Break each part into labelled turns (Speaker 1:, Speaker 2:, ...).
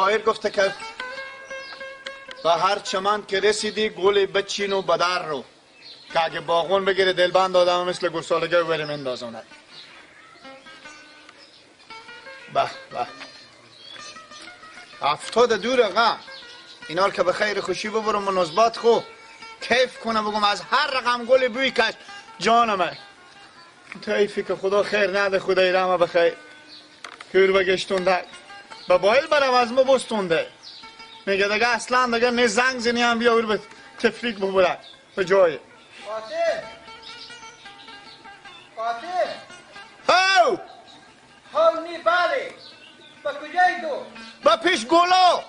Speaker 1: شاعر گفته که به هر چمن که رسیدی گل بچین و بدر رو که اگه باغون بگیره دلبند آدم مثل گرسالگه بریم اندازونه. به به 70 دور غم اینا که به خیر خوشی ببرم مناسبات خو کیف کنه بگم از هر رقم گل بوی کش جانمه تایفی که خدا خیر نده خدای رحمه بخیر کور بگشتونده به بایل برم از ما بستونده میگه دیگه اصلا دیگه نه زنگ زنی هم بیا به تفریق ببره به جای
Speaker 2: قاتل
Speaker 1: هاو
Speaker 2: نی بله با کجایی تو؟
Speaker 1: با پیش گلا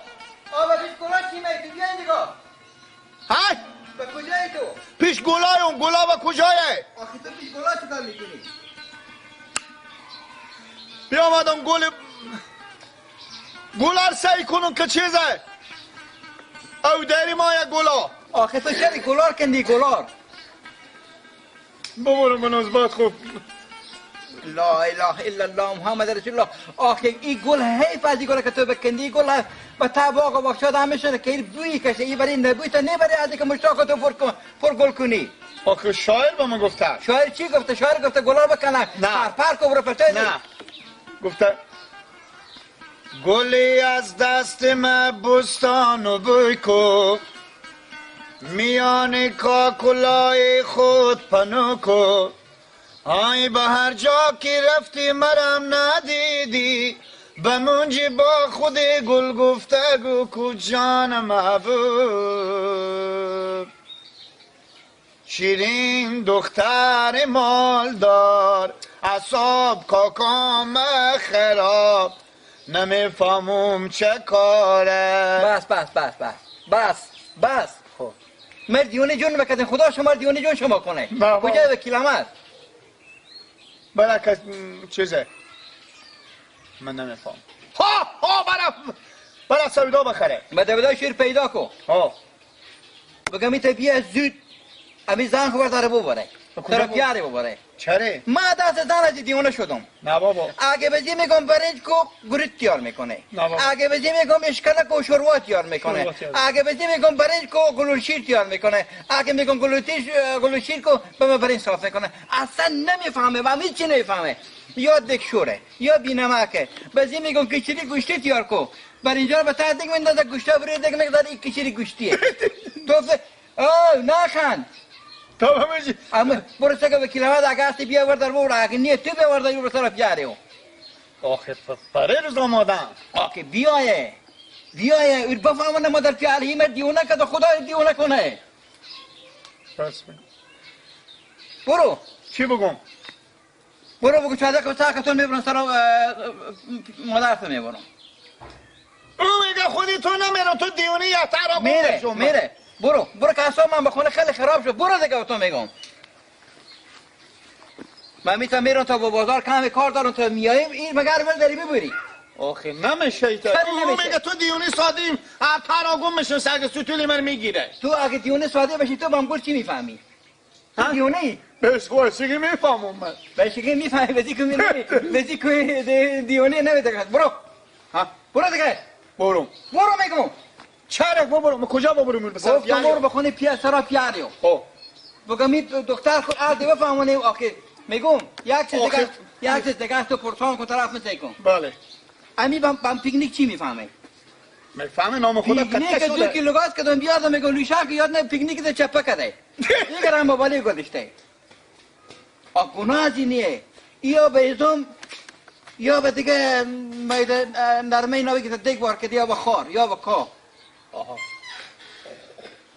Speaker 2: با پیش گلا چی میگی؟ بیا این نگاه
Speaker 1: های
Speaker 2: با کجایی تو؟
Speaker 1: پیش گلایم گلا با کجایه؟
Speaker 2: آخه تو پیش گلا چی کار میکنی؟
Speaker 1: بیا آمدم گلار سعی کنم که چیزه او داری ما یک گلا
Speaker 2: آخه تو چرا گلار کندی گلار؟
Speaker 1: ببرم مناسبات خوب
Speaker 2: لا اله الا الله محمد رسول الله آخه این گل حیف از این گل که تو بکندی گل با تا باغ و باغچه آدم میشونه که این بوی کشه این برای نبوی تا نبری از اینکه مشتاق تو پر گل کنی.
Speaker 1: آخه شاعر با من گفته
Speaker 2: شاعر چی گفته؟ شاعر گفته گلار بکنن
Speaker 1: نه
Speaker 2: پر کو برو پشتای
Speaker 1: نه گفته گلی از دست ما بستان و بوی کو میان کاکلای خود پنو کو آی به هر جا که رفتی مرم ندیدی بمونجی با خود گل گفتگو کو جان محبوب شیرین دختر مالدار اصاب کاکام خراب نمیفهمم چه کاره.
Speaker 2: بس بس بس بس بس بس خب دیونه جون بکردن خدا شما دیونه جون شما کنه کجای وکیل احمد
Speaker 1: برای چیزه من نمیفهم برای سویدا بخره
Speaker 2: به دویدای شیر پیدا کن بگم این بیا زود امی زن خبر داره بباره طرف یاری بباره
Speaker 1: چره؟
Speaker 2: ما دست زن از دیونه شدم
Speaker 1: نه بابا
Speaker 2: اگه بزی میگم برنج کو گریت تیار میکنه اگه بزی میگم اشکاله کو شوروا تیار میکنه اگه بزی میگم برنج کو گلول شیر تیار میکنه اگه میگم گلول شیر کو به من برنج صاف میکنه اصلا نمیفهمه و هیچ چی نمیفهمه یا دکشوره یا بینمکه بزی میگم کچری گوشتی تیار کو برنجا به تا دیگه میندازه گوشتا بری دیگه میگه این کچری گوشتیه تو نخند
Speaker 1: تو همه
Speaker 2: اما برو سگه وکیل احمد اگه هستی بیا ورد رو اگه نیه تو بیا ورد رو طرف یاریو
Speaker 1: آخه پره روز آمادم
Speaker 2: آخه بیایه اون بفهمونه مادر پیال هیمه دیونه که خدا دیونه کنه
Speaker 1: بس
Speaker 2: برو
Speaker 1: چی بگم؟
Speaker 2: برو بگو چاده که ساکتون میبرن سر مادرت میبرن
Speaker 1: او میگه خودی تو نمیرم تو دیونه یا ترا
Speaker 2: میره برو که اصلا من بخونه خیلی خراب شد برو دیگه تو میگم من میرم تا با بازار کمی کار دارم تا میاییم این مگر ول داری ببری
Speaker 1: آخه نمیشه تو میگه تو دیونه سادیم تراگم میشه سگ سوتولی من میگیره
Speaker 2: تو اگه دیونه ساده باشی تو بامگل چی میفهمی؟ دیونه
Speaker 1: بهش خوشگی میفهمم من
Speaker 2: بهشگی میفهمی بزی که دیونه نمیده برو دیگه برو میگم
Speaker 1: چرا ببرم کجا ببرم
Speaker 2: بساز برو بخونه سرا پیاریو بگم این دکتر خود عادی بفهمونه آخه میگم یک چیز دیگه تو پرسان کن طرف مثل کن
Speaker 1: بله
Speaker 2: امی بام پیکنیک چی میفهمه
Speaker 1: میفهمه نام خدا
Speaker 2: پیکنیک 2 کیلو گاز کدوم بیاد میگم لوشا که یاد نه پیکنیک ده چپه کده دیگه رام بالی گذاشته گناه از اینه یا بیزم یا به دیگه نرمه ناوی که دیگه بار کده یا به خار یا به کا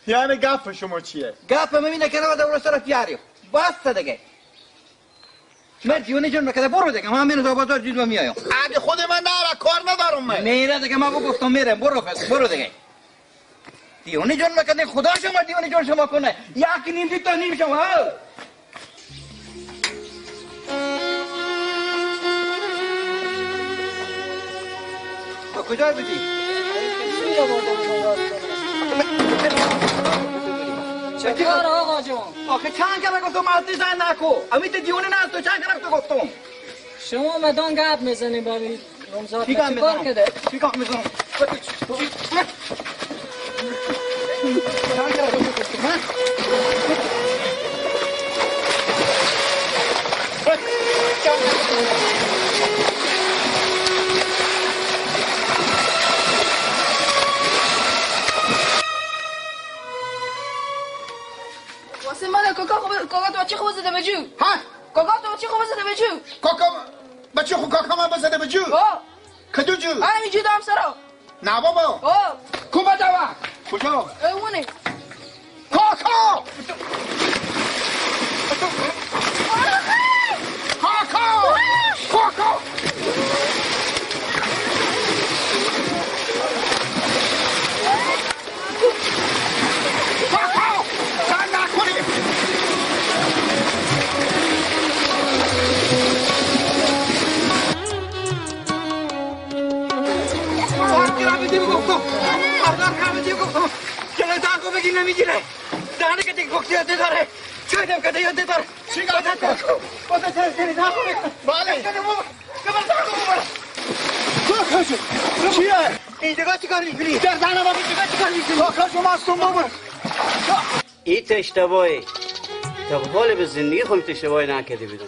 Speaker 1: یعنی گپ شما چیه؟
Speaker 2: گپ میبینه که رو دور سر پیاریو بس دیگه من دیونه جون میکنه برو دیگه من میرم بازار جید و میایم
Speaker 1: اگه خود من نره کار ندارم من
Speaker 2: میره دیگه ما گفتم میرم برو دیگه دیونه جون میکنه خدا شما دیونه جون شما کنه یکی نیم تا نیم شما تو کجا بودی؟
Speaker 3: چه کار آقا جون؟
Speaker 2: آخه چند که گفتم از زن نکو امیت دیونه نه تو چند که گفتم
Speaker 3: شما مدان گپ میزنی با این نمزاد
Speaker 2: چی کار میزنم؟
Speaker 4: واسه من کاکا تو بچه خوب زده به جو.
Speaker 1: ها
Speaker 4: کاکا تو بچه خوب زده به جو.
Speaker 1: کاکا بچه خوب کاکا ما بزده به جو. کدو جو؟
Speaker 4: همین جو دام سرا.
Speaker 1: نه بابا. کجا دوا؟ کجا؟
Speaker 4: اونه.
Speaker 1: کاکا! کاکا! کاکا! کاکا! سر نکنی!
Speaker 2: بگی نمیگیره دهنه که دیگه بکسی یاده داره چایدم که یاده داره
Speaker 1: چی گفت کاکا؟
Speaker 2: بازه ترسیلی دهنه بکن
Speaker 1: بله
Speaker 2: کاکا
Speaker 1: شو چیه؟
Speaker 2: اینجا چی کار میکنی؟
Speaker 1: در دهنه با اینجا چی کار میکنی؟ کاکا شو مستون بابا
Speaker 5: این اشتباهی تا حال به زندگی خودم اشتباهی نکرده بیدم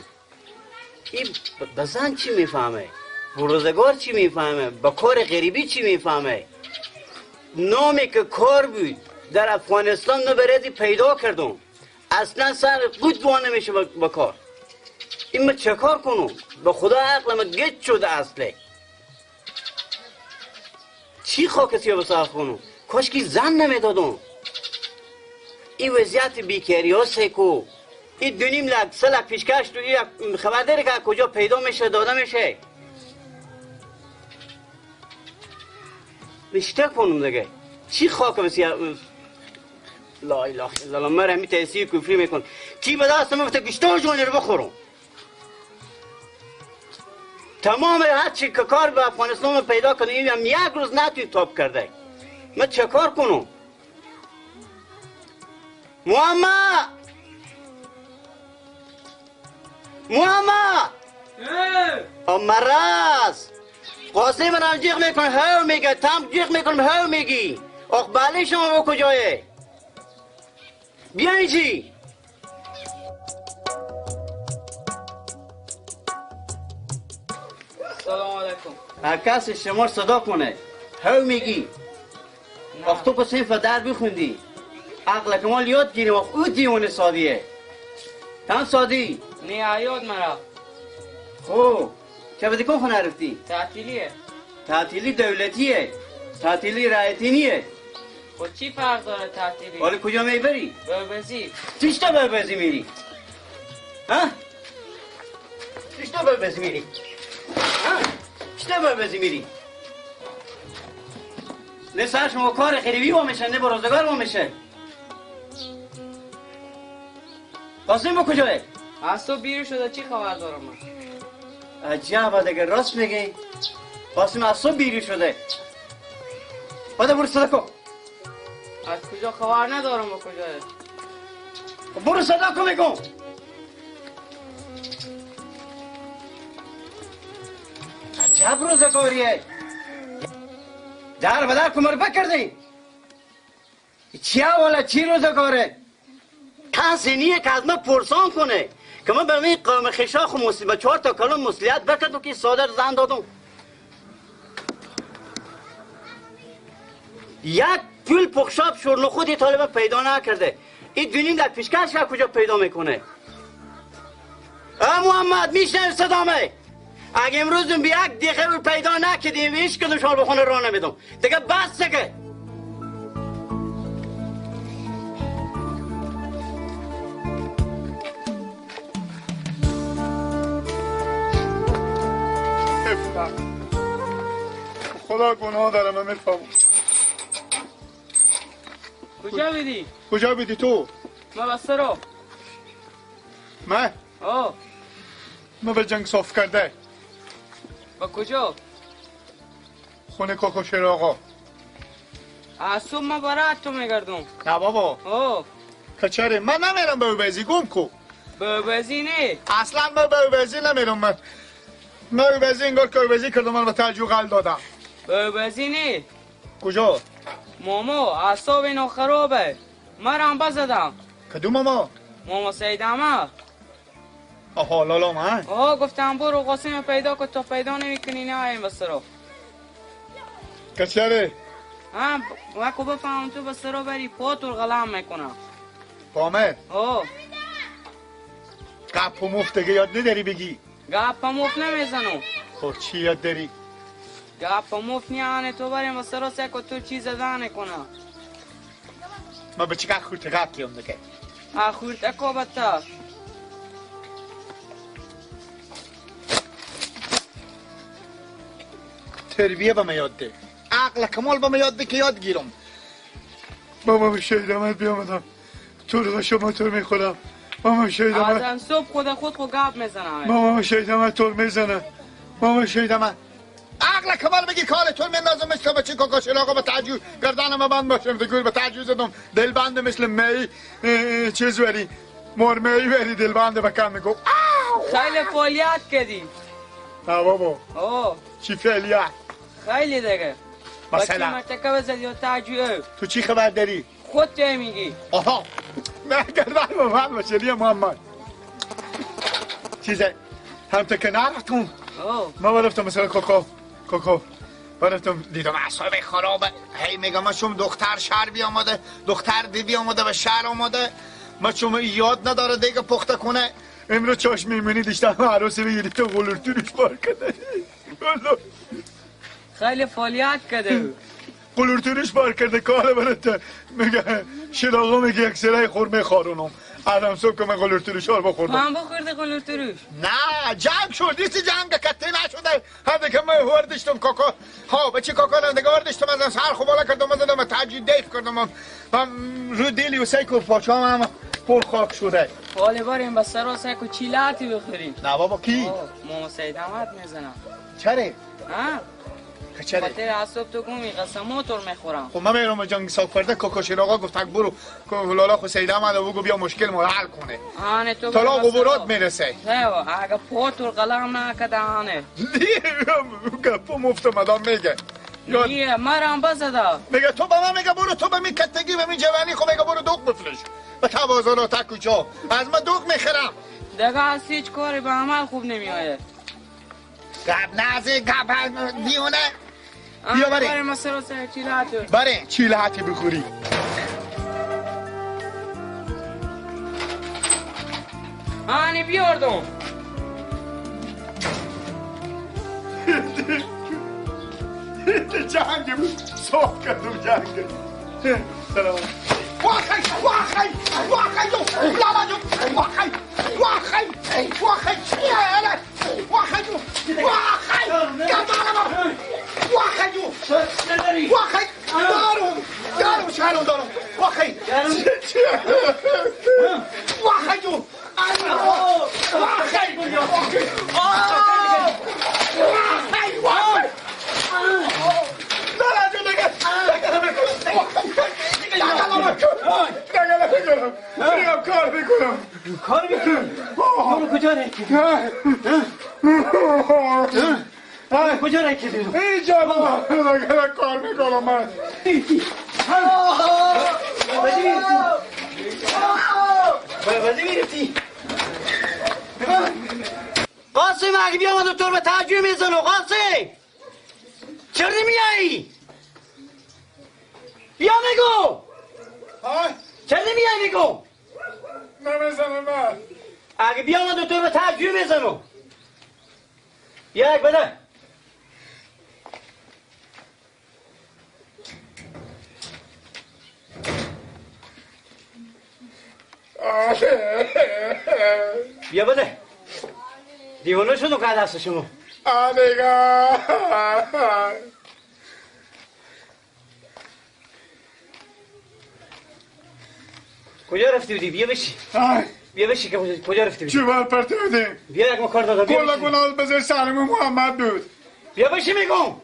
Speaker 5: این به زن چی میفهمه؟ به روزگار چی میفهمه؟ به کار غریبی چی میفهمه؟ نامی که کار بود در افغانستان نبردی پیدا کردم اصلا سر قد وانه میشه با کار این من چه کار کنم؟ به خدا عقلم گت شده اصله چی خاک سیاه بساخت کنم؟ کاش که زن نمیدادم این وضعیت بیکاری ها سیکو این 2.5 لک 3 لک پیشکش تو خبر داره که کجا پیدا میشه داده میشه مشته کنم دیگه چی خاک بسیار لا اله الا الله من همی تحصیل کفری میکن کی به دست من گشتار جوانی رو بخورم تمام هر چی که کار به افغانستان پیدا کنه این هم یک روز نتوی تاب کرده من چه کار کنم محمد مرز قاسم من جیغ میکنم هاو میگه تم جیغ میکنم هاو میگی آخ بله شما با کجایه بیایی چی
Speaker 3: سلام علیکم
Speaker 5: هر کس شما صدا کنه هاو میگی آخ تو پس این فدر بخوندی عقل کمال یاد گیریم آخ او دیونه سادیه تن سادی
Speaker 3: نه یاد مرا
Speaker 5: خب چه بدی کن خونه رفتی
Speaker 3: تعطیلیه
Speaker 5: تعطیلی دولتیه تعطیلی رایتی نیه
Speaker 3: خود چی فرق داره تعطیلی
Speaker 5: حالا کجا میبری؟
Speaker 3: به وزیر
Speaker 5: چیشتا به بزی میری؟ ها؟ چیشتا به بزی میری؟ ها؟ چیشتا به بزی میری؟ نه سر شما کار خریبی با میشه نه برازدگار با میشه قاسم با کجاه؟
Speaker 3: از تو بیر شده چی خبر دارم من
Speaker 5: عجب دیگه راست میگی قاسم از تو بیری شده باید برو صدا کن
Speaker 3: از کجا خبر ندارم با کجاه
Speaker 5: برو صدا کن میگم عجب روزگاریه در بدر کمر بکردی چیه والا چی روزگاره کسی نیه که از من پرسان کنه که من به این قوم خشاخ و مصیبت 4 تا کلم مسلیت بکرد و که صادر زن دادم یک پول پخشاب شورن خودی طالب پیدا نکرده این 2.5 لک پیشکش که کجا پیدا میکنه محمد میشنم صدامه اگه امروز به یک دیگه رو پیدا نکردیم هیچ کدوم شال بخونه راه نمیدم دیگه بس دیگه
Speaker 1: خدا گناه دارم من میفهمم
Speaker 3: کجا بیدی؟
Speaker 1: کجا بیدی تو؟
Speaker 3: من بسته رو
Speaker 1: من به جنگ صاف کرده
Speaker 3: با کجا؟
Speaker 1: خونه کاکا شیر آقا
Speaker 3: از صبح من برای تو میگردم
Speaker 1: نه بابا کچره من نمیرم به اوبزی گم کو
Speaker 3: به اوبزی نه
Speaker 1: اصلا من به اوبزی نمیرم من اوبزی انگار که اوبزی کردم من به ترجیح قل دادم
Speaker 3: به اوبزی نه
Speaker 1: کجا؟
Speaker 3: ماما اعصاب اینو خرابه. مرم بزدم.
Speaker 1: کدوم ماما؟
Speaker 3: ماما سیدمه.
Speaker 1: آها لالا من؟
Speaker 3: آها گفتم برو قاسم پیدا کن، تا پیدا نمیکنی نه این بسرا.
Speaker 1: کچره؟
Speaker 3: ها وکو بفهم تو بسرا بری پاتو غلام میکنم.
Speaker 1: پامه؟
Speaker 3: آه
Speaker 1: گپ و مفت دیگه یاد نداری بگی؟
Speaker 3: گپ مفت نمیزنم.
Speaker 1: خب چی یاد داری؟
Speaker 3: گپ مفت نیانه تو بریم بسرا سکو تو چیز دانه کنم.
Speaker 1: ما به چقدر خورت گپ کیم دیگه؟
Speaker 3: خورت اکو بتا.
Speaker 1: تربیه به من یاد ده، عقل کمال به من یاد ده که یاد گیرم. ماما شهید آمد بیامدم طور شما طور میخورم. ماما شهید آمد
Speaker 3: آدم صبح خود گپ میزنم.
Speaker 1: ماما شهید آمد طور میزنه. ماما شهید آمد عقل کمال بگی کار طور میندازم مثل بچه کاکا شلاقا به تعجیز گردنم بند باشم دگور به تعجیز زدم دل بند مثل می چیز وری مرمی وری دل بند بکن میگو
Speaker 3: خیلی فعالیت کردی.
Speaker 1: نه بابا
Speaker 3: اوه
Speaker 1: چی فعالیت؟
Speaker 3: خیلی دیگه.
Speaker 1: مثلا
Speaker 3: مرتکه بزدی و تعجیه.
Speaker 1: تو چی خبر داری؟
Speaker 3: خود چه میگی؟
Speaker 1: آها نه گردن با من باشه لیا محمد چیزه هم تو که نرفتم ما برفتم مثلا کوکو برفتم دیدم اعصاب خرابه هی میگم شما دختر شهر بیامده دختر دیوی آمده به شهر آمده ما شما یاد نداره دیگه پخته کنه امروز چاش میمونی دیشتم عروسی بگیری تو غلورتی روش بار کرده
Speaker 3: خیلی فعالیت کرده
Speaker 1: قلورتی روش بار کرده کاره برده میگه شلاغا میگه یک سره خورمه خارونم آدم صبح که من قلورتی روش بار بخوردم
Speaker 3: من بخورده قلورتی روش
Speaker 1: نه جنگ شد دیستی جنگ کتی نشده هر که من وردشتم کاکا ها بچه کاکا لندگه وردشتم از سر خوبالا کردم از دم تجید دیف کردم من رو دیلی و سیکو پاچام هم پر خاک شده
Speaker 3: حالی باریم بس سر و سیکو چیلاتی بخوریم
Speaker 1: نه بابا کی؟
Speaker 3: ماما سید احمد میزنم
Speaker 1: چره؟
Speaker 3: ها؟
Speaker 1: چره؟
Speaker 3: خاطر عصب تو گومی قسماتور میخورم
Speaker 1: خب من میرم جنگ ساک کرده کاکا شلاغا گفت تک برو لالا خو سید احمد بگو بیا مشکل ما حل کنه
Speaker 3: آنه تو
Speaker 1: طلاق و برات میرسه
Speaker 3: نه اگه پاتور قلم نکده آنه
Speaker 1: گپو مفت مدام میگه
Speaker 3: یه مرم بزده
Speaker 1: میگه تو به من میگه برو تو به می کتگی به می جوانی خب میگه برو دوغ بفروش به توازنات کجا از من دوغ میخرم
Speaker 3: دیگه از هیچ کاری به عمل خوب نمیآید
Speaker 1: گپ نازی گپ دیونه بیا بره
Speaker 3: بره مسئله سر چیلاتو
Speaker 1: بره چیلهاتی بخوری
Speaker 3: آنی بیاردم
Speaker 1: جنگ بود صاف کردم جنگ سلام واخی واخی واخی جو لالا جو واخی واخی واخی چیه واخی جو واخی گردانم واخی جو واخی دارم شهرم دارم واخی واخی جو واخی کار میکنم
Speaker 5: کجا رکی؟ کجا رکی بیرون؟
Speaker 1: اینجا بابا کار میکنم من
Speaker 5: بازی میرفتی؟ قاسم اگه بیام دکتر به تعجیه میزنو قاسم چرا نمیایی؟ بیا میگو چرا نمیایی میگو؟
Speaker 1: نمیزنم من
Speaker 5: اگه بیام دکتر به تعجیه میزنو بیا یک بده بیا بده دیوانه شدو که دست شما
Speaker 1: آدیگا
Speaker 5: کجا رفتی بودی؟ بیا بشی بیا بشی که کجا رفتی بودی؟
Speaker 1: چی باید پرته بودی؟
Speaker 5: بیا یک مکار دادم بیا
Speaker 1: کلا گناه بذار سرم محمد بود
Speaker 5: بیا بشی میگم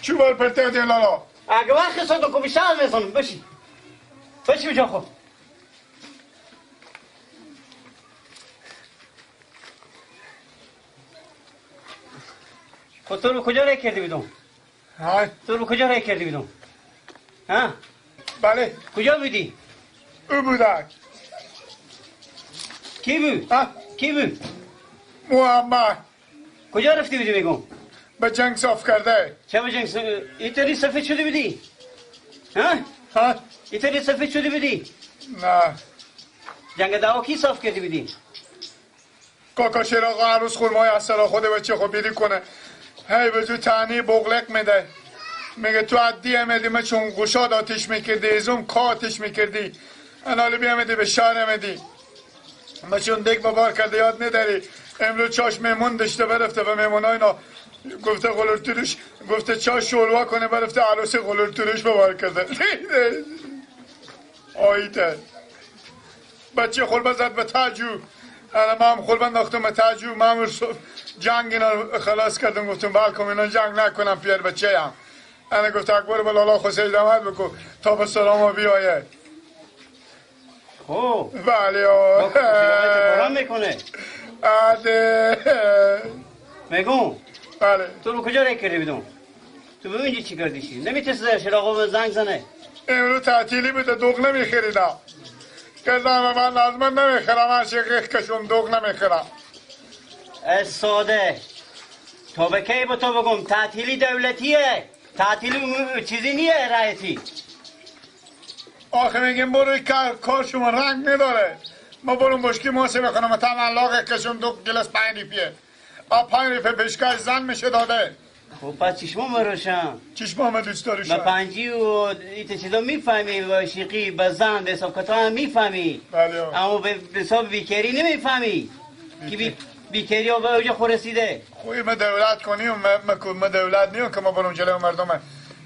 Speaker 1: چی باید پرته بودی لالا؟
Speaker 5: اگه وقت صدو کمی شهر میزنم بشی بشی بجا خود خود تو رو کجا رای کردی بیدون؟
Speaker 1: های
Speaker 5: تو رو کجا رای کردی بیدون؟ ها؟
Speaker 1: بله
Speaker 5: کجا بودی؟
Speaker 1: او بودن
Speaker 5: کی بود؟
Speaker 1: ها
Speaker 5: کی بود؟
Speaker 1: محمد
Speaker 5: کجا رفتی بودی میگم؟
Speaker 1: به جنگ صاف کرده
Speaker 5: چه به جنگ ایتالی سفید شدی بودی؟ ها؟
Speaker 1: ها
Speaker 5: ایتالی سفید شدی بودی؟
Speaker 1: نه
Speaker 5: جنگ دعوا کی صاف کردی بودی؟
Speaker 1: کاکا شیراغ هر روز خورمای اصلا خود بچه خود بیری کنه هی به جو تانی بغلق میده میگه تو عدی امدی ما چون گوشاد آتیش میکردی ازم کا آتیش میکردی انالی بیامدی به شهر امدی ما چون دیگ ببار کرده یاد نداری امروز چاش میمون داشته برفته و میمونای اینا گفته غلور تروش گفته چاش شوروا کنه برفته عروسی غلور تروش ببار کرده آیده بچه خوربه زد به تاجو انا ما هم خوربه ناختم به تاجو ما هم جنگ اینا خلاص کردم گفتم بالکم اینا جنگ نکنم پیر بچه هم انا گفت اکبر بلالا خسید آمد بکن تا به سلام بیاید
Speaker 5: خب
Speaker 1: بله
Speaker 5: قرآن میکنه
Speaker 1: آده
Speaker 5: میگم
Speaker 1: بله
Speaker 5: تو رو کجا رای کردی بیدون؟ تو ببینی چی کردی چی؟ نمیتونی شراغو زنگ زنه
Speaker 1: امروز تعطیلی بوده دوغ نمیخریدم کردم من لازم نمیخرم من شقیق کشم دوغ نمیخرم
Speaker 5: از ساده تو به کی با تو بگم تعطیلی دولتیه تعطیلی چیزی نیه رایتی
Speaker 1: آخه میگیم بروی کار شما رنگ نداره ما برون بشکی موسی بخونم تا من لاغ کشم دو گلس 5 ریپیه آب 5 ریپه پیشکش زن میشه داده
Speaker 5: خب پس چشمام روشن
Speaker 1: چشم همه دوست داری
Speaker 5: با
Speaker 1: شد
Speaker 5: پنجی و ایت چیزا میفهمی و شیقی با زن به حساب کتاب هم میفهمی
Speaker 1: بله
Speaker 5: اما به حساب بیکری نمیفهمی که بیکری ها به اوجه خورسیده
Speaker 1: خوی ما دولت کنیم ما دولت نیم که ما برون جلو مردم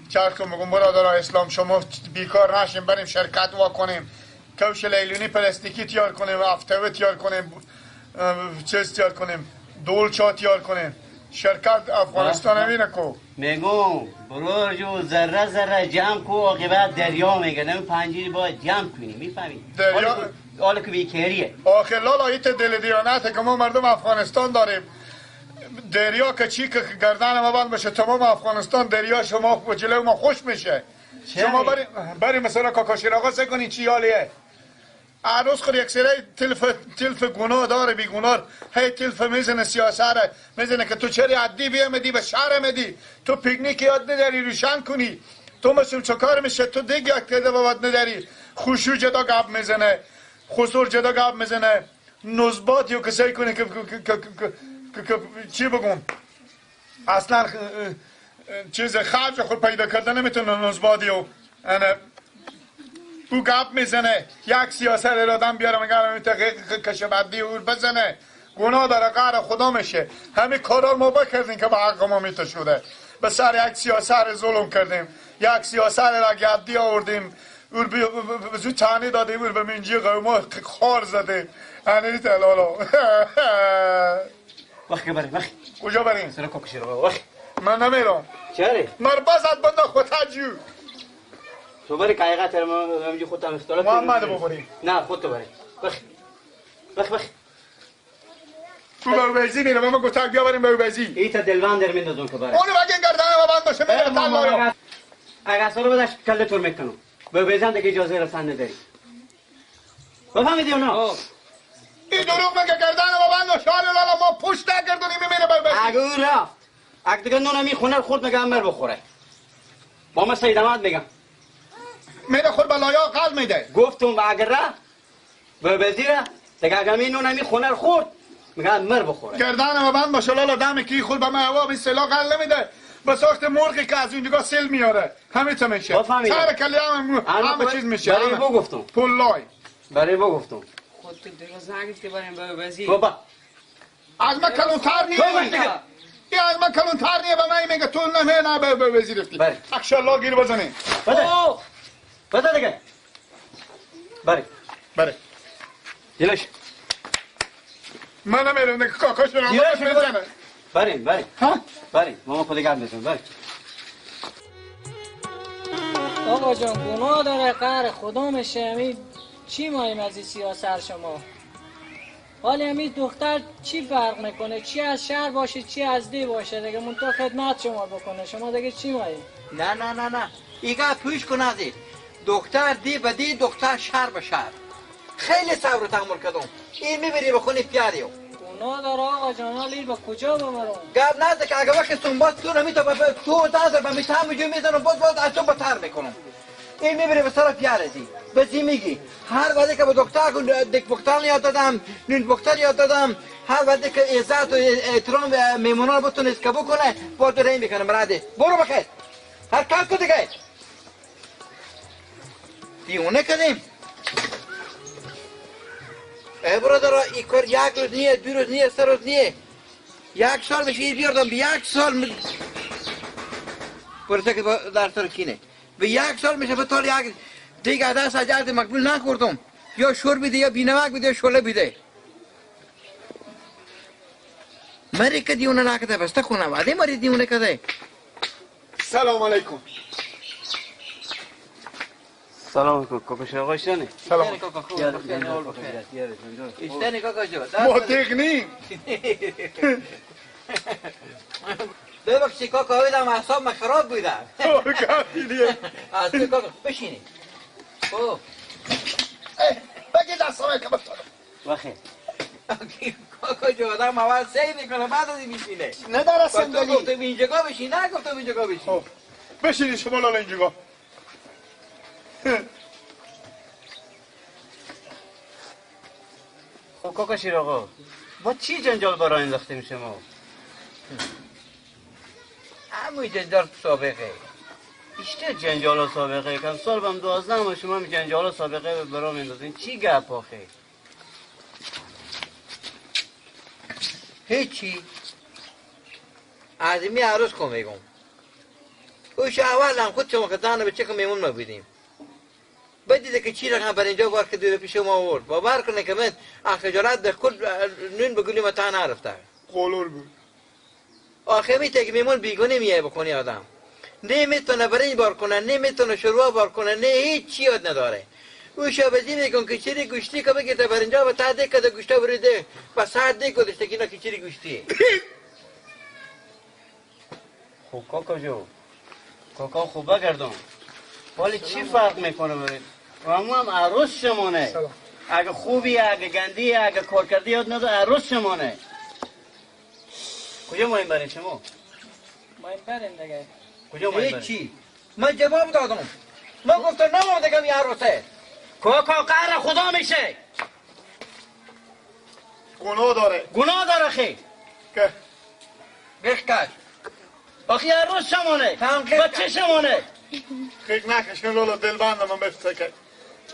Speaker 1: چرخ کنم بگم برادر اسلام شما بیکار نشیم بریم شرکت وا کنیم کوش لیلونی پلاستیکی تیار کنیم افتوه تیار کنیم چیز تیار کنیم دولچا تیار کنیم شرکت افغانستان همینه کو
Speaker 5: میگم برو جو ذره ذره جمع کو عاقبت دریا میگه نمی پنجی باید جمع کنی میفهمی
Speaker 1: دریا
Speaker 5: حالا که بیکریه
Speaker 1: آخه لالا ایت دل دیانته که ما مردم افغانستان داریم دریا که چی که گردن ما بند بشه تمام افغانستان دریا شما و جلو ما خوش میشه شما بری مثلا کاکا شیراغا سکنی چی حالیه عروس خود یک سری تلف گناه داره بی گناه هی تلف میزنه سیاسره میزنه که تو چری عدی بیامدی به شهر امدی تو پیکنیک یاد نداری روشن کنی تو مسئول چکار میشه تو دیگه یک تیده بابد نداری خوشو جدا گاب میزنه خسور جدا گاب میزنه نزبات یا کسی کنه که چی بگم اصلا چیز خرج خود پیدا کردن نمیتونه نزباتی و او گپ میزنه یک سیاست ارادم بیاره مگر میتونه کشبردی اور بزنه گناه داره قهر خدا میشه همین کارا ما بکردیم که به حق ما میته شده به سر یک سیاست ظلم کردیم یک سیاست را گردی آوردیم اور زو تانی دادیم اور به منجی قوما خار زدیم انیت لالا
Speaker 5: وقت بریم وقت
Speaker 1: کجا بریم؟
Speaker 5: سر کاکا شیراغ وقت
Speaker 1: من نمیرم
Speaker 5: چره؟
Speaker 1: مربازت بنده خودت جو
Speaker 5: تو بری که حقیقت رو همینجا خودت هم اختلاف
Speaker 1: محمد ببریم
Speaker 5: نه خودتو بری وقت
Speaker 1: تو به ویزی میرم اما گفتم بیا بریم به ویزی
Speaker 5: ایتا دلوان در میندازم که بره
Speaker 1: اونو بگین گردنه ما بند باشه میره تلایا
Speaker 5: اگه سالو بدش کل تور میکنم به ویزان دیگه اجازه رسن نداری بفهمیدی اونا؟
Speaker 1: این دروغ میگه گردنه ما بند باشه حالا لالا ما پشت نکردونیم میره به ویزی
Speaker 5: اگه اون رفت اگه دیگه نونمی خونه خورد میگه امر بخوره با من سید احمد میگم
Speaker 1: میره خود به لایا قل میده
Speaker 5: گفتم اگر رفت به وزیره دیگه اگه می نونمی خونه خورد میگه امر بخوره
Speaker 1: گردنه ما بند باشه لالا دم کی خود به من هوا به سلا قل نمیده به ساخت مرغی که از اونجا سیل میاره همین تو میشه سر کلی همه چیز میشه
Speaker 5: برای بو گفتم
Speaker 1: پولای
Speaker 5: برای بو گفتم
Speaker 3: خود تو درست نگفتی بریم به وزیر
Speaker 5: بابا
Speaker 1: از من کلونتر نیه این از من کلونتر نیه به من میگه تو نه به وزیر افتی اکشالله گیر بزنیم
Speaker 5: بده دیگه
Speaker 1: بره
Speaker 5: جلوش
Speaker 1: من نمیرم دیگه کاکاش رو بزنه
Speaker 5: بریم ماما خود گرد بزن بریم
Speaker 6: آقا جان گناه داره قهر خدا میشه چی ماییم از این سیاست شما حالا همین دختر چی فرق میکنه؟ چی از شهر باشه چی از دی باشه دیگه من تو خدمت شما بکنه شما دیگه چی مایی؟
Speaker 2: نه ایگه پویش کن عزیز دختر دی به دی دختر شهر به شهر خیلی صبر و تحمل کردم این میبری به خونه پیاریو
Speaker 6: گناه داره آقا جان حالا این به کجا ببرم؟
Speaker 2: گب نزده که اگه وقت سنبات تو نمیتو تو دازر به میتهم جو میزنم باز از تو بتر میکنم این میبری به سر پیارزی بزی میگی هر وقتی که به دکتر دک بختر یاد دادم نون بختر یاد دادم هر وقتی که عزت و احترام به میمونان بتونه اسکبو کنه با تو رای میکنم براده برو بخیر هر کار کو دیگه دیونه کردیم ای برادر این کار یک روز نیه دو روز نیه سه روز نیه یک سال بشه این بیاردم به یک سال برسه که در سر کینه به یک سال میشه به طور یک دیگه 10,000 مقبول نکردم یا شور بیده یا بینمک بیده یا شله بیده مری که دیونه نکده بسته خونه وعده مری دیونه کده
Speaker 1: سلام علیکم
Speaker 5: سلام کوکو آقا شنه
Speaker 1: سلام
Speaker 2: اشتنی کاکا جو
Speaker 1: ما تکنی
Speaker 2: ببخشی کاکا ویدم اعصاب من خراب بوده از تو کاکا بشینی
Speaker 1: بگی دستامه که بفتارم
Speaker 5: بخیر
Speaker 2: کاکا جو آدم اول سعی میکنه بعد از این میشینه
Speaker 1: نداره
Speaker 2: تو
Speaker 1: صندلی
Speaker 2: گفتم اینجا بشین نه گفتم اینجا بشین
Speaker 1: بشینی شما لالا اینجا
Speaker 5: خب کاکا شیر آقا با چی جنجال برای انداخته میشه ما؟
Speaker 2: همون جنجال سابقه
Speaker 5: اشته جنجال سابقه کم سال بم 12 ما شما می جنجال سابقه برای میندازین چی گپ آخه؟
Speaker 2: هیچی عظیمی عروس کن میگم اوش اول هم خود شما که زنه به چه که میمون نبودیم بدیده که چی رقم بر اینجا بار که دیده پیش ما آورد باور کنه که من خجالت به خود نون به گلی متا نرفته
Speaker 1: قولور بود
Speaker 2: آخه میته که میمون بیگونه میه بکنی آدم نمیتونه برنج بار کنه نمیتونه شروع بار کنه نه هیچ چی یاد نداره او شابزی میکن که چیری گوشتی که بگیرده برنجا و تا دیگه که گوشته بریده و ساعت دیگه گذاشته که اینا که چیری گوشتیه
Speaker 5: خب کاکا جو کاکا خوبه گردم ولی چی فرق میکنه برید؟ اما هم عروس شمانه اگه خوبی اگه گندی اگه کار کردی یاد نداره عروس شمانه کجا مایم برین شما؟
Speaker 6: مایم برین دیگه
Speaker 5: کجا مایم برین؟
Speaker 2: هیچی من جواب دادم من گفتم نماردگم این عروسه
Speaker 5: کاکا قهر خدا میشه
Speaker 1: گناه داره
Speaker 5: خی
Speaker 1: که
Speaker 2: بخکش
Speaker 5: آخی عروس شمانه بچه شمانه
Speaker 1: خیک نکشن لالا دل بندم من بفته که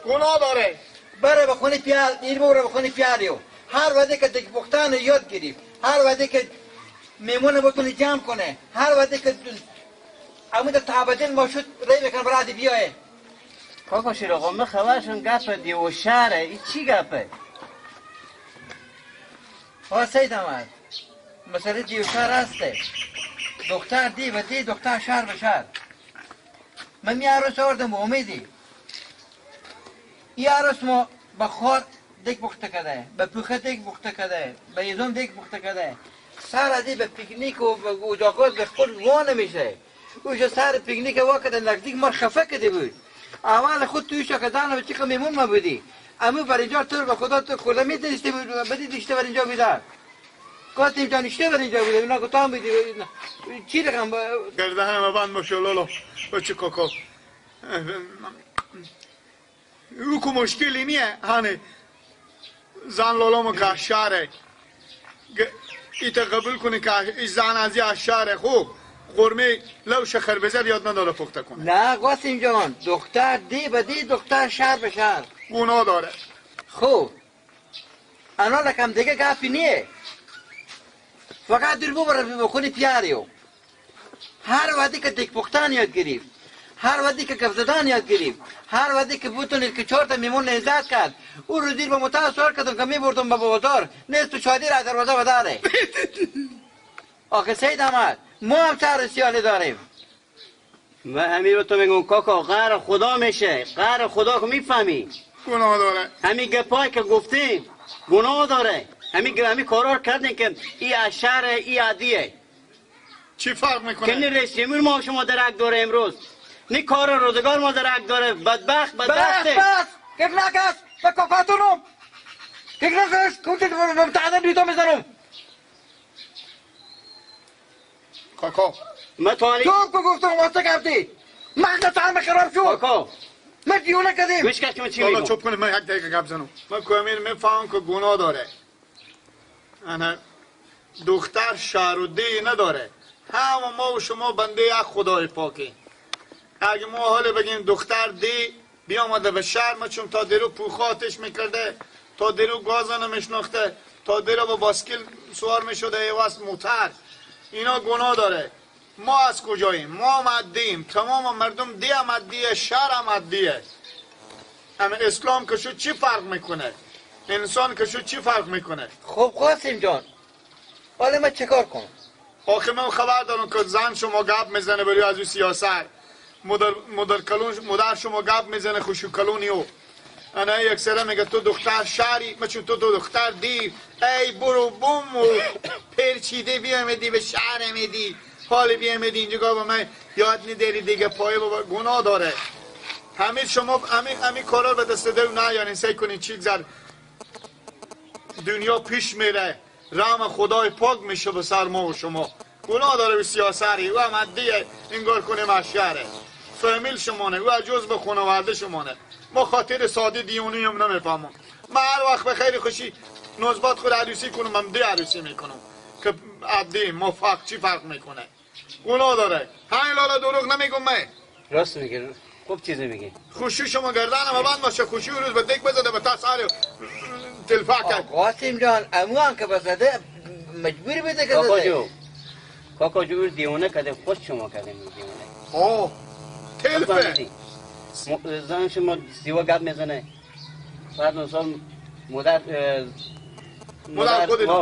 Speaker 1: گناه داره
Speaker 2: بره بخونی پیار این بره بخونی پیاریو هر وقتی که دیگه پختن یاد گرفت هر وقتی که میمونه بتونه جمع کنه هر وقتی که عمود تعبدین ماشود ری بکن برادی بیاه
Speaker 5: کاکا شیر آقا من خبرشون گفت دیو شهره این چی گفه؟
Speaker 2: سید احمد مسئله دیو شهر هسته دختر دی و دی دختر شهر به شهر من می عروس آوردم به امیدی این عروس ما به خور دیگ بخته کده به پوخه دیگ بخته کده به یزون دیگ بخته کده سر ازی به پیکنیک و اوجاقات به خود وانه میشه اوش سر پیکنیک واقعا نزدیک ما خفه کده بود اول خود توی شکدان و چیکار میمون ما بودی اما بر اینجا تو به خدا تو خدا میدونستی بدی دیشته بر اینجا بیدار گفتیم جان اشته بر اینجا بوده اونا گفتم بیدی چی رقم
Speaker 1: گرده همه بند باشه لالا بچه کاکا او که مشکلی نیه هنه زن لالا که شهره ایتا قبول کنی که زن ازی از شهره خوب قرمه لو شخر بزر یاد نداره پخته کنه
Speaker 2: نه قاسم جان دختر دی به دی دختر شهر به شهر
Speaker 1: گناه داره
Speaker 2: خوب انا لکم دیگه گفی نیه فقط دیر ببره بکنی پیاریو هر وقتی که دیگ پختن یاد گرفت هر وقتی که کف زدن یاد گرفت هر وقتی که بتونید که 4 تا میمون عزت کرد او رو دیر به متاسفر کردم که میبردم به بازار نیست تو شادی را دروازه بداره آخه سید احمد ما هم سر سیالی داریم
Speaker 5: من همین رو تو میگم کاکا قهر خدا میشه قهر خدا که میفهمی
Speaker 1: گناه داره
Speaker 5: همین گپایی که گفتیم گناه داره همین کارا کردن که ای از شهر ای عادیه.
Speaker 1: چی فرق میکنه؟
Speaker 5: که رئیس جمهور ما شما درک داره امروز. نی کار روزگار ما درک داره. بدبخته.
Speaker 2: بس که نکس به کاکاتونم که نکس کنید رو تعداد بیتو میزنم.
Speaker 1: کاکا
Speaker 5: متوانی
Speaker 2: تو گفتم واسه کردی مغز تعم خراب شد.
Speaker 5: کاکا
Speaker 2: من دیونه کردیم.
Speaker 5: گوش کن که من چی
Speaker 1: حالا
Speaker 5: میگم.
Speaker 1: چوب کنید من یک دقیقه گپ زنم. من کومیر میفهم که گناه داره. انا دختر شهر و دی نداره. همه ما و شما بنده یک خدای پاکی. اگه ما حالا بگیم دختر دی بیامده به شهر ما چون تا دیرو پوخاتش میکرده، تا دیرو گازا نمیشناخته، تا دیرو با باسکل سوار میشده ایواز موتر، اینا گناه داره. ما از کجاییم؟ ما مدیم. تمام مردم دی مدیه، شهر مدیه. اما اسلام که شد چی فرق میکنه؟ انسان که شد چی فرق میکنه؟
Speaker 2: خب قاسم جان حالا من چه کار کنم؟
Speaker 1: آخه من خبر دارم که زن شما گپ میزنه بری از او سیاست، مدر شما گپ میزنه خوشو کلونی او. انا یک سره میگه تو دختر شهری، من چون تو دختر دی، ای برو بوم و پرچیده بیامیدی به شهر میدی، حال بیامیدی اینجا با من یاد نداری دیگه پای بابا گناه داره. همین شما همین کارا به دست دو نه یعنی سعی کنین چی گذر دنیا پیش میره، رحم خدای پاک میشه به سر ما و شما. گناه داره به سیاسری و مدیه انگار کنه مشهره فامیل شمانه و جز به خانواده شمانه. ما خاطر ساده دیونی هم نمیفهمم. من هر وقت به خیر خوشی نوزبات خود عروسی کنم هم دی عروسی میکنم که عدی ما فرق چی فرق میکنه؟ گناه داره. همین لالا دروغ نمیگم. من
Speaker 5: راست میگه. خوب چیزی میگه.
Speaker 1: خوشی شما گردنم بند باشه. خوشی روز به دک بزده به تصال تلفا کرد.
Speaker 2: قاسم جان اموان که بزده مجبوری بده که زده.
Speaker 5: کاکا جو دیونه کده خوش شما کده دیونه.
Speaker 1: اوه تلفه
Speaker 5: زن شما سیوا گپ میزنه. بعد مثلا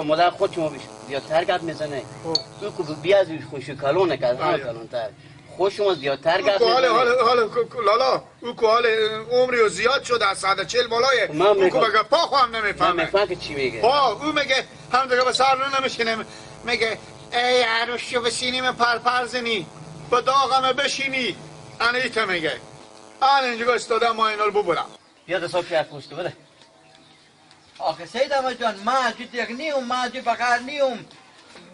Speaker 5: مادر خود شما بیش زیادتر گپ میزنه. او که بیاز خوشی کلونه کرد همه کلونتر. خوش شما زیادتر گپ میزنه.
Speaker 1: حالا لالا او که حال عمری و زیاد شده از 140 بالایه. او که بگه پا خواهم نمیفهمه.
Speaker 5: من میفهم که چی میگه.
Speaker 1: او میگه هم دیگه به سر رو نمیشینه. میگه ای عروشو بسینیم پرپر زنی با داغم بشینی. انیته میگه آن اینجا استاده ما اینا رو ببرم.
Speaker 5: بیاد حساب که پوسته بده.
Speaker 2: آخه سید احمد جان ماجود یک نیم ماجود بقر نیم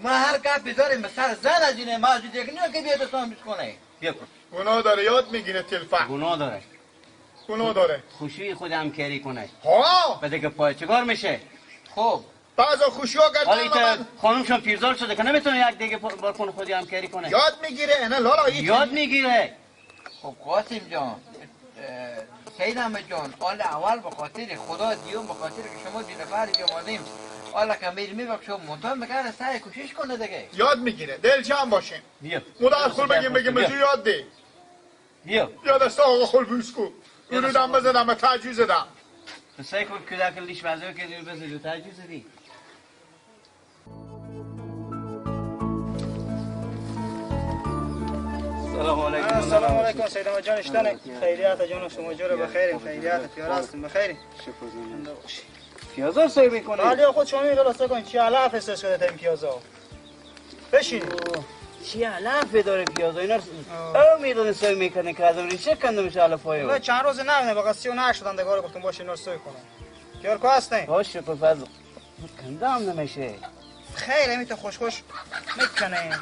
Speaker 2: ما هر گپ بذاریم به سر زن از اینه ماجود یک نیم که بیاد اسلام بیش کنه.
Speaker 5: بیا کن.
Speaker 1: گناه داره یاد میگیره تلفن. گناه داره.
Speaker 5: خوشی خود همکاری کنه.
Speaker 1: ها
Speaker 5: بده که پای چگار میشه.
Speaker 2: خب
Speaker 1: بعضا خوشی ها
Speaker 5: حالا
Speaker 1: گردن
Speaker 5: خانومشون پیرزار شده که نمیتونه یک دیگه بار خودی همکاری کنه.
Speaker 1: یاد میگیره. نه لالا
Speaker 5: یاد میگیره.
Speaker 2: خب قاسم جان سید احمد جان اول به خاطر خدا دیوم به خاطر که شما دین فرد بیامدیم حالا که میل میبخشم منطقه بگرد سعی کوشش کنه دیگه.
Speaker 1: یاد میگیره. دل جمع باشیم.
Speaker 5: بیا
Speaker 1: مدر خول بگیم مجو یاد ده.
Speaker 5: بیا
Speaker 1: یاد است آقا خول بوسکو ورودم بزدم به تجویز دم.
Speaker 5: سعی کن که داخل لیش وزیر که دیر بزدی و تجویز دی.
Speaker 7: السلام علیکم سید احمد جان اشتانه خیریات جان شما جوره بخیر خیریات پیار هستیم بخیر
Speaker 5: پیازا سوی میکنه
Speaker 7: حالا خود شما میگلاسته کن چی علف استش شده تیم پیازا بشین
Speaker 5: چی علف داره پیازا اینا او میدونه سوی میکنه که از اون چه کنده میشه علف های
Speaker 7: نه چند روز نه بقا 38 شدن دیگه گفتم باشه اینا سوی کنم پیار کو هستین
Speaker 5: باشه پر فضل کندام نمیشه
Speaker 7: خیلی میته خوش میکنه.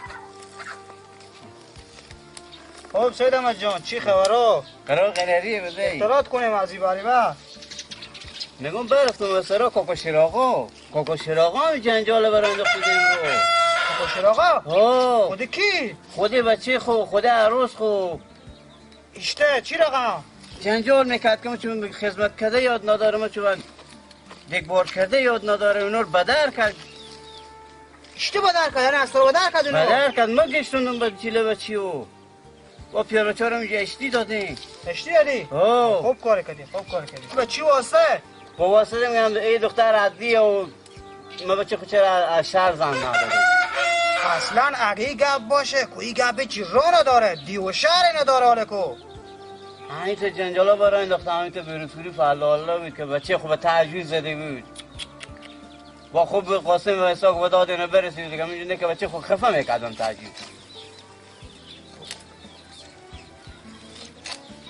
Speaker 7: خب سید احمد جان چی خبرها؟
Speaker 5: قراریه بده
Speaker 7: اطلاعات کنیم از این باری با
Speaker 5: میگم برفتم سرا کاکا شراغا هم جنجال برنده خود این رو.
Speaker 7: کاکا شراغا؟ خود کی؟
Speaker 5: خود بچه خود عروس
Speaker 7: اشته چی رقم؟
Speaker 5: جنجال میکرد که چون خدمت کرده یاد ندارم چون دیگ بار کرده یاد نداره اونو رو بدر کرد.
Speaker 7: اشته بدر کرد؟ نه تو بدر کرد اونو؟
Speaker 5: بدر کرد ما گشتونم به جیله بچی و با پیارچارم اینجا اشتی دادیم.
Speaker 7: اشتی دادی؟ خوب کار کردی به چی واسه؟
Speaker 5: با واسه میگم ای دختر عدی و ما بچه خود چرا از شهر زن ندادیم.
Speaker 7: اصلا اگه گپ باشه کوی گپ جیرا نداره دیو شهر نداره حاله کو
Speaker 5: همین تو جنجالا برای انداخته همین تو بروفوری فعلا بود که بچه خوب تجویز زده بود. با خوب قاسم و اساق و داد اینو برسید دیگه میدونه که بچه خود خفه میکردم تعجیب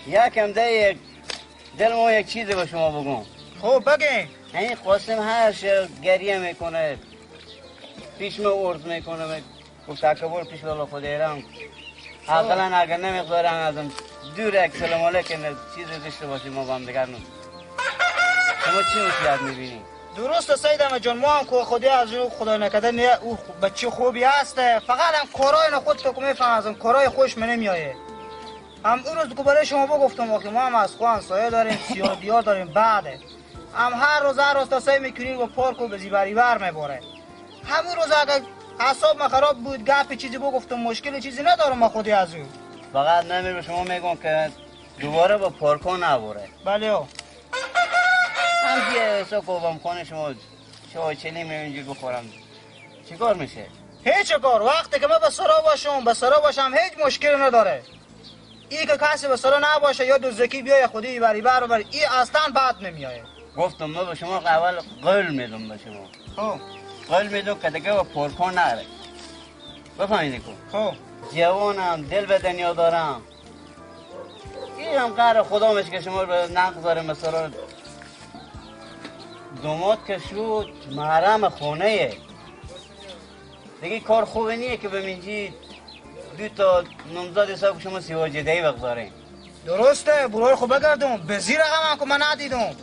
Speaker 5: یکم ده دل ما یک چیزی به شما بگم
Speaker 7: خب بگین
Speaker 5: این قاسم هر شب گریه میکنه پیش من عرض میکنه خب تکبر پیش الله خود ایران اقلا اگر نمیگذارن ازم دور یک سلام علیکم چیزی داشته باشیم ما با هم دیگر نو شما چی مصیبت میبینی؟
Speaker 7: درست سید احمد جان ما هم که خودی از او خدا نکرده نه او بچه خوبی هست فقط هم کارای خود تو که میفهم ازم کارای خوش من نمیایه هم اون روز که برای شما بگفتم واقعا ما هم از خوان سایه داریم سیاه دیار داریم بعده هم هر روز تا سعی میکنیم و پارک و بزیبری بر میباره همون روز اگر حساب ما خراب بود گپ چیزی بگفتم مشکل چیزی ندارم ما خودی از او
Speaker 5: فقط نمیر به شما میگم که دوباره با پارکو نباره
Speaker 7: بله او
Speaker 5: هم که ایسا کوبم خانه شما چای چلی میونجی بخورم چیکار میشه؟
Speaker 7: هیچ کار وقتی که من به سرا باشم هیچ مشکل نداره ای که کسی به سرا نباشه یا دوزکی بیای خودی بری ای اصلا بد نمیایه
Speaker 5: گفتم من به شما اول قول میدم به شما قول میدم که دیگه با پارکو نره بفهمیدی کن جوانم دل به دنیا دارم این هم قهر خدا میشه که شما رو نگذاره مثلا دومات که شد محرم خونه دیگه کار خوبه نیه که بمینجی دو تا نمزاد حساب شما سیوا جدهی بگذارین
Speaker 7: درسته برای خوب بگردم به زیر رقم هم که من ندیدم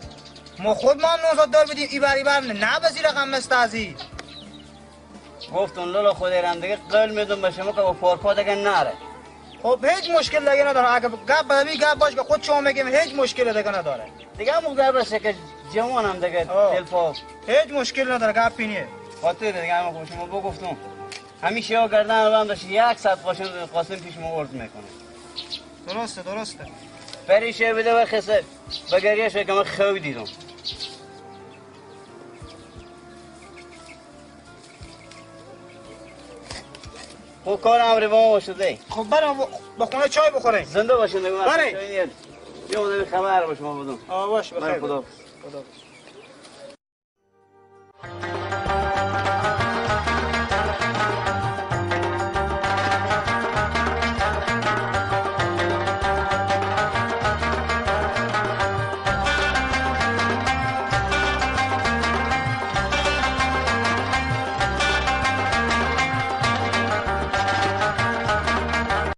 Speaker 7: ما خود ما هم نمزاد دار بدیم ای بری بر نه به زیر رقم مثل ازی
Speaker 5: گفتون لالا خود ایران دیگه قول میدم به شما که با پارکا دیگه نره
Speaker 7: خب هیچ مشکل دیگه نداره اگه گپ بمی گپ باش که خود شما میگیم هیچ مشکل دیگه نداره
Speaker 5: دیگه هم مقدر باشه که جوانم دیگه دل پاک
Speaker 7: هیچ مشکل نداره گپی نیه
Speaker 5: خاطر دیگه هم خوب شما بگفتم همیشه ها گردن رو هم داشت 100 قاشق قاسم پیش ما عرض میکنه
Speaker 7: درسته
Speaker 5: پریشه بده و خسه بگریه شد که من خوب دیدم خب کارم رو با ما باشده
Speaker 7: خب برم با خونه چای بخوریم
Speaker 5: زنده باشید دیگه
Speaker 7: بله
Speaker 5: یه مدام خبر با شما بدم
Speaker 7: باشه بخیر
Speaker 5: خدا
Speaker 7: خدا